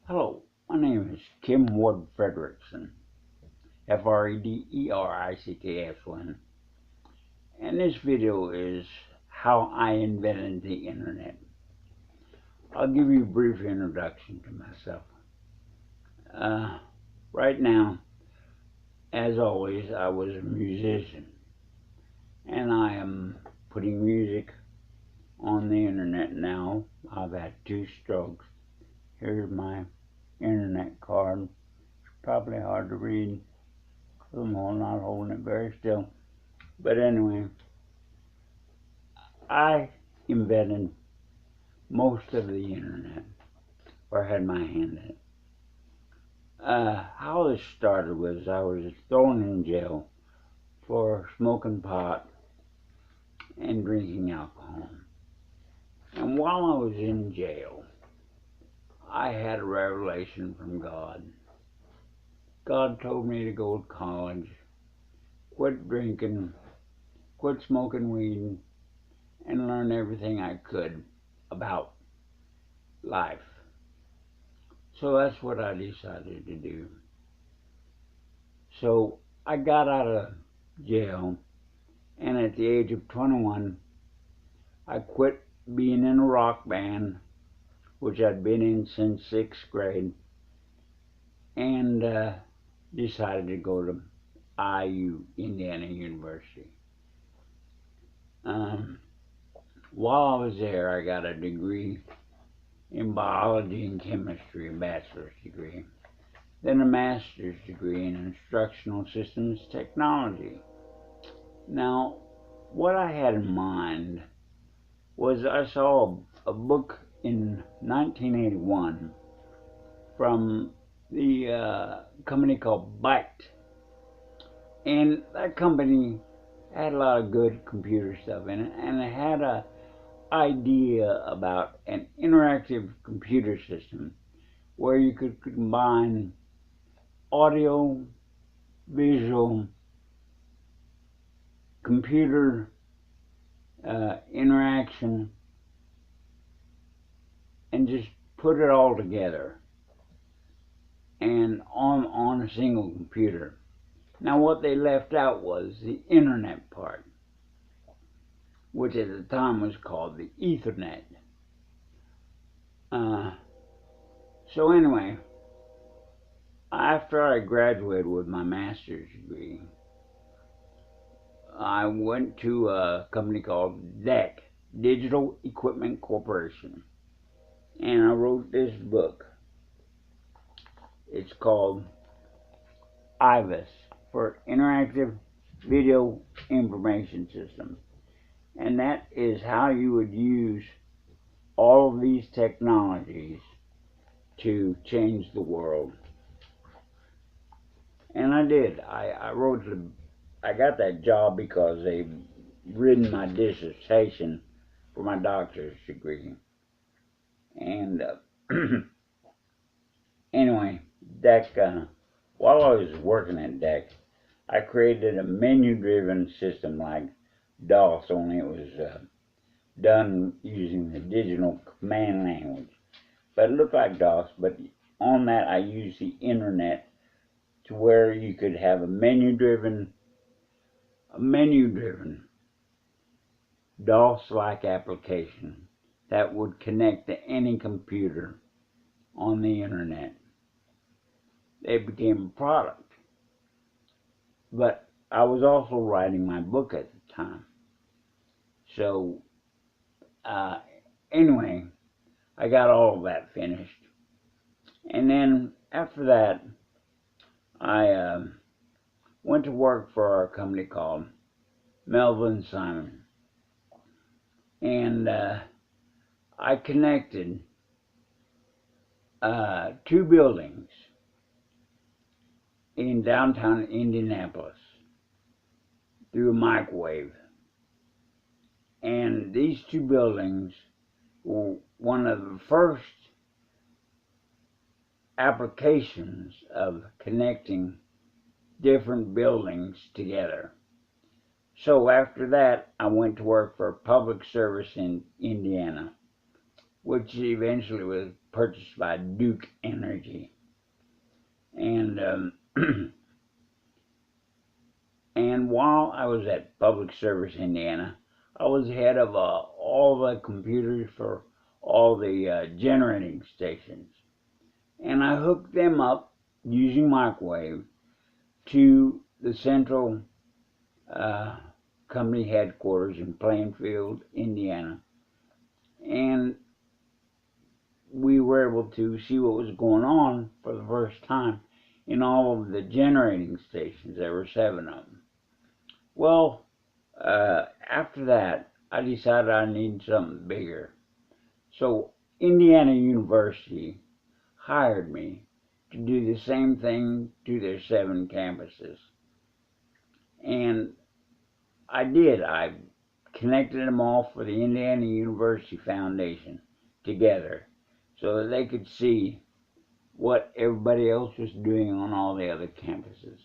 Hello, my name is Kim Ward Frederickson, Frederickson, and this video is how I invented the internet. I'll give you a brief introduction to myself. Right now, as always, I was a musician, and I am putting music on the internet now. I've had 2 strokes. Here's my internet card. It's probably hard to read because I'm not holding it very still. But anyway, I invented most of the internet, or had my hand in it. How this started was I was thrown in jail for smoking pot and drinking alcohol. And while I was in jail, I had a revelation from God. God told me to go to college, quit drinking, quit smoking weed, and learn everything I could about life. So that's what I decided to do. So I got out of jail, and at the age of 21, I quit being in a rock band, which I'd been in since 6th grade, and decided to go to IU, Indiana University. While I was there, I got a degree in biology and chemistry, a bachelor's degree, then a master's degree in instructional systems technology. Now, what I had in mind was I saw a book in 1981 from the company called Byte, and that company had a lot of good computer stuff in it, and it had a idea about an interactive computer system where you could combine audio, visual, computer interaction, and just put it all together and on a single computer. Now what they left out was the internet part, which at the time was called the Ethernet. So anyway, after I graduated with my master's degree, I went to a company called DEC, Digital Equipment Corporation, and I wrote this book. It's called IVIS, for Interactive Video Information System. And that is how you would use all of these technologies to change the world. And I did. I got that job because they've written my dissertation for my doctor's degree. And anyway, DEC, while I was working at DEC, I created a menu-driven system like DOS, only it was done using the digital command language. But it looked like DOS, but on that I used the internet to where you could have a menu-driven DOS-like application that would connect to any computer on the internet. It became a product. But I was also writing my book at the time. So anyway, I got all of that finished. And then after that, I went to work for a company called Melvin Simon. And I connected 2 buildings in downtown Indianapolis through a microwave. And these 2 buildings were one of the first applications of connecting different buildings together. So after that, I went to work for public service in Indiana, which eventually was purchased by Duke Energy. And and while I was at Public Service Indiana, I was head of all the computers for all the generating stations. And I hooked them up using microwave to the central company headquarters in Plainfield, Indiana. And we were able to see what was going on for the first time in all of the generating stations. There were 7 of them. Well, after that, I decided I needed something bigger. So Indiana University hired me to do the same thing to their 7 campuses. And I did. I connected them all for the Indiana University Foundation together so that they could see what everybody else was doing on all the other campuses.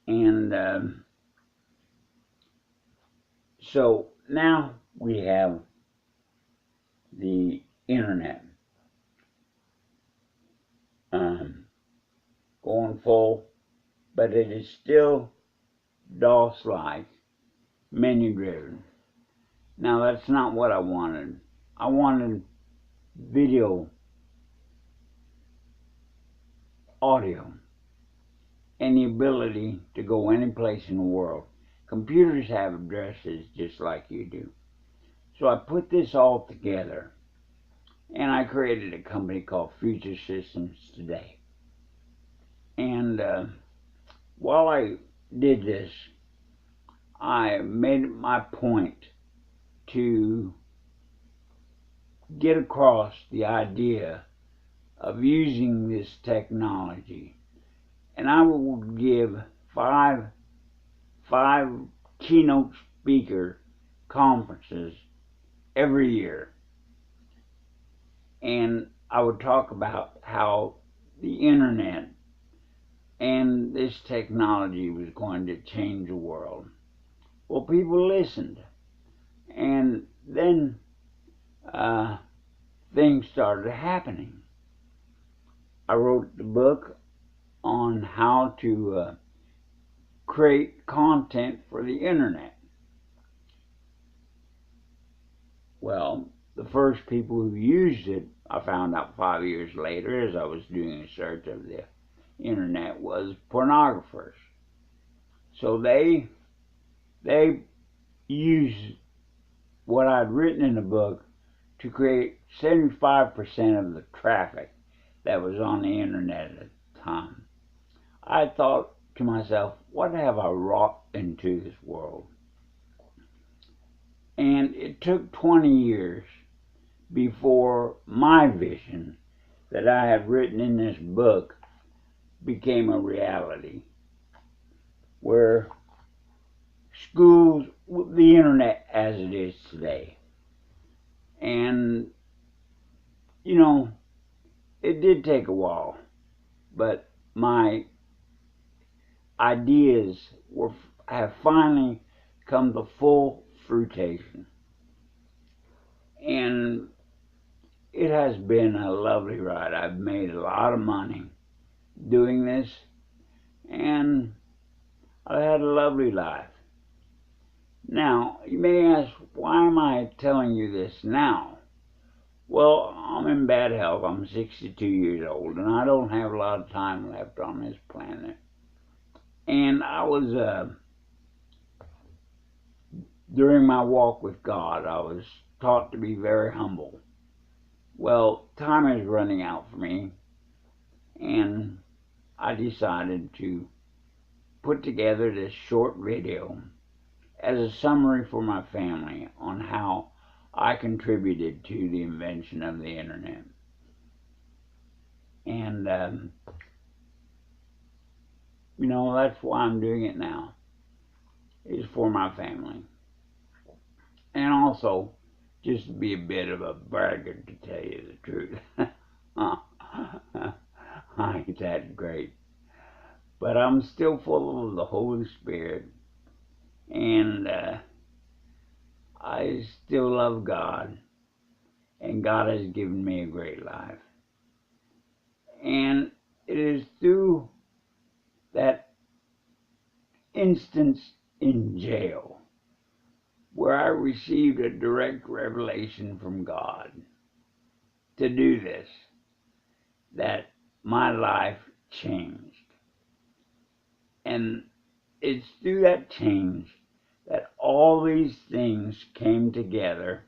And so now we have the internet going full, but it is still DOS-like, menu-driven. Now that's not what I wanted. I wanted video, audio, and the ability to go any place in the world. Computers have addresses just like you do. So I put this all together, and I created a company called Future Systems Today. And while I did this, I made it my point to get across the idea of using this technology. And I will give five keynote speaker conferences every year. And I would talk about how the internet and this technology was going to change the world. Well, people listened. And then things started happening. I wrote the book on how to create content for the internet. Well, the first people who used it, I found out 5 years later as I was doing a search of the internet, was pornographers. So they used what I'd written in the book to create 75% of the traffic that was on the internet at the time. I thought to myself, what have I wrought into this world? And it took 20 years before my vision that I had written in this book became a reality, where schools, the internet as it is today. And, you know, it did take a while, but my ideas have finally come to full fruition. And it has been a lovely ride. I've made a lot of money doing this, and I've had a lovely life. Now, you may ask, why am I telling you this now? Well, I'm in bad health. I'm 62 years old, and I don't have a lot of time left on this planet. And I was, during my walk with God, I was taught to be very humble. Well, time is running out for me, and I decided to put together this short video as a summary for my family on how I contributed to the invention of the internet. And, you know, that's why I'm doing it now, is for my family. And also, just to be a bit of a braggart, to tell you the truth. I ain't that great. But I'm still full of the Holy Spirit. And I still love God. and God has given me a great life. And it is through that instance in jail where I received a direct revelation from God to do this that my life changed. And it's through that change that all these things came together,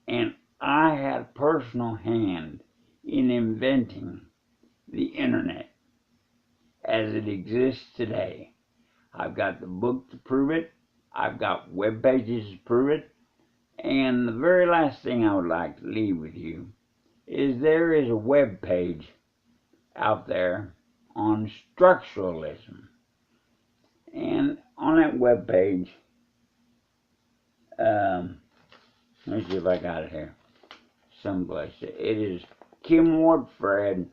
and I had a personal hand in inventing the internet as it exists today. I've got the book to prove it. I've got web pages to prove it. And the very last thing I would like to leave with you is there is a web page out there on structuralism. And on that web page, let me see if I got it here someplace. It is Kim Ward Fred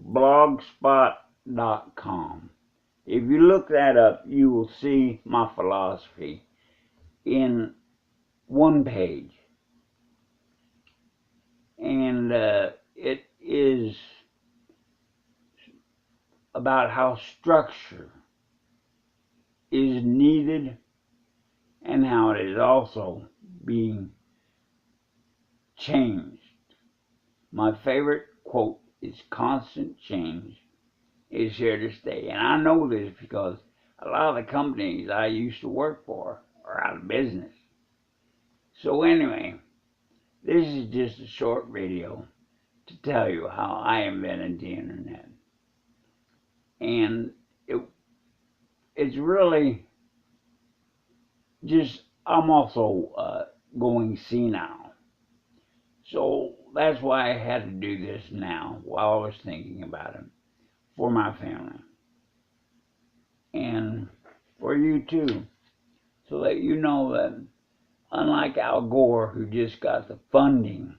blogspot.com. If you look that up, you will see my philosophy in one page. And it is about how structure is needed and how it is also being changed. My favorite quote is constant change is here to stay. And I know this because a lot of the companies I used to work for are out of business. So anyway, this is just a short video to tell you how I invented the internet. And it's really just, I'm also going senile. So that's why I had to do this now while I was thinking about it for my family. And for you too. So that you know that unlike Al Gore, who just got the funding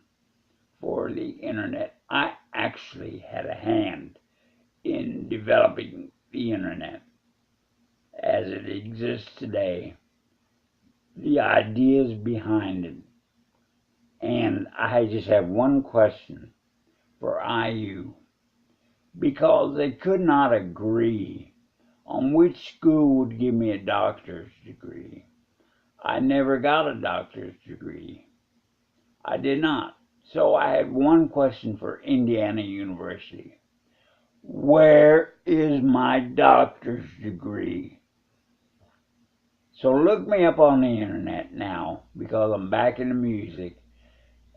for the internet, I actually had a hand in developing the internet as it exists today, the ideas behind it. And I just have one question for IU, because they could not agree on which school would give me a doctor's degree. I never got a doctor's degree. I did not. So I had one question for Indiana University. Where is my doctor's degree? So look me up on the internet now, because I'm back into music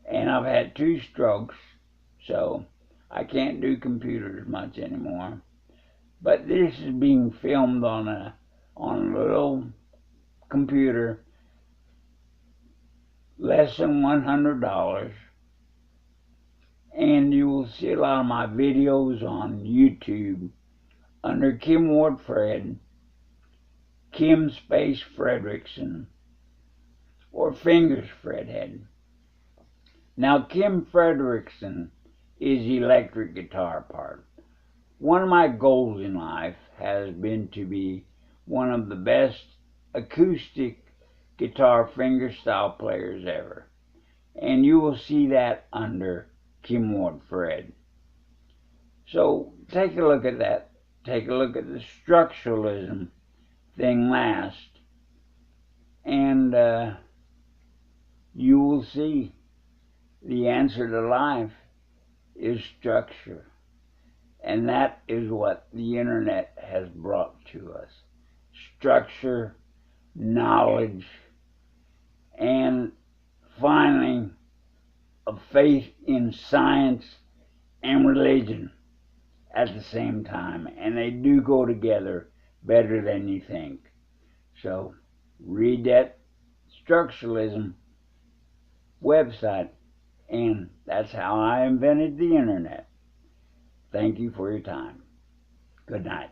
and I've had 2 strokes, so I can't do computers much anymore. But this is being filmed on a little computer, less than $100, and you will see a lot of my videos on YouTube under Kim Ward Fred, Kim Space Fredrickson, or Fingers Fredhead. Now, Kim Fredrickson is electric guitar part. One of my goals in life has been to be one of the best acoustic guitar fingerstyle players ever. And you will see that under Kim Ward Fred. So take a look at that. Take a look at the structuralism thing last. And you will see the answer to life is structure. And that is what the internet has brought to us. Structure, knowledge, and finally, a faith in science and religion at the same time. And they do go together better than you think. So, read that structuralism website. And that's how I invented the internet. Thank you for your time. Good night.